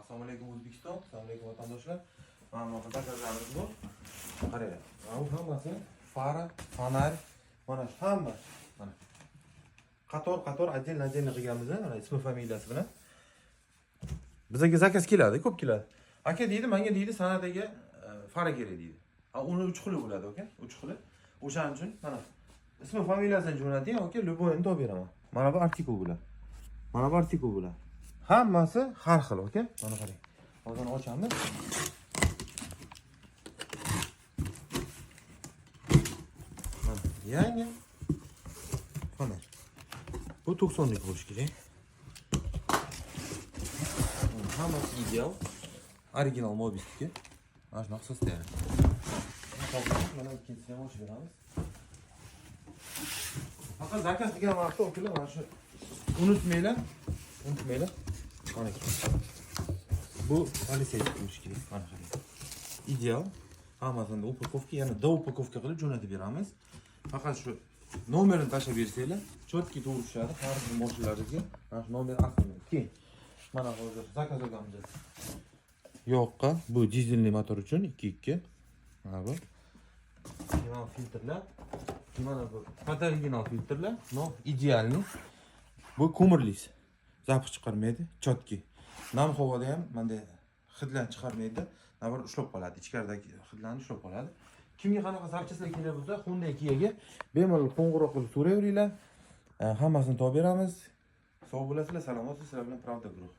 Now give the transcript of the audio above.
Assalomu alaykum O'zbekiston, assalomu alaykum vatandoshlar. Mana bu zakazlarimiz bor. Qarang, bu hammasi fara, fonar, mana hamma mana qator отдельно qilganmiz, mana ismi familiyasi bilan. Bizga zakaz keladi, ko'p keladi. Aka deydi, menga deydi, san'atga fara kerak deydi. Uni 3 xili bo'ladi, aka, 3 xili. O'shaning uchun mana ismi familiyasini jo'nating, aka, любойni topib beraman. Mana bu artikul bular. Mana bu artikul bular. Hammasi har xil, aka. Mana qarang. Hozir ochamiz. Mana yangi. Mana. Bu 90lik bo'lishi kerak. Hammasi ideal. Original Mobis'tiki. Mana shunaqa so'zlaydi. Mana ikkinchisini ham ochib beramiz. Faqat zakaz qilgan vaqtda o'killar mana shu unutmanglar. Mana bu polisetnik bo'lishi kerak. Mana qarang. Ideal. Hammasini upakovka, yana do upakovka qilib jo'natib beramiz. Faqat shu nomerini tashlab bersanglar, chotki to'g'ri tushadi har bir mashinalarga. Mana shu nomer aqlli. Keyin mana hozir zakaz olganmiz. Yo'qqa, bu dizelli motor uchun 2.2. Mana bu. Mana filtrlar. Mana bu original filtrlar, no idealni. Bu ko'mirlis. Zapach chiqarmaydi, chotki. Nam havoda ham bunday hidlarni chiqarmaydi. Navbar ushlab qoladi, ichkaridagi hidlarni ushlab qoladi. Kimga qanaqa zapchastlar kerak bo'lsa, Hyundai Kia'ga bemalol qo'ng'iroq qilib so'rayveringlar. Hammasini topib beramiz. Sog' bo'lasizlar, salomat, sizlar bilan Pravda guruh.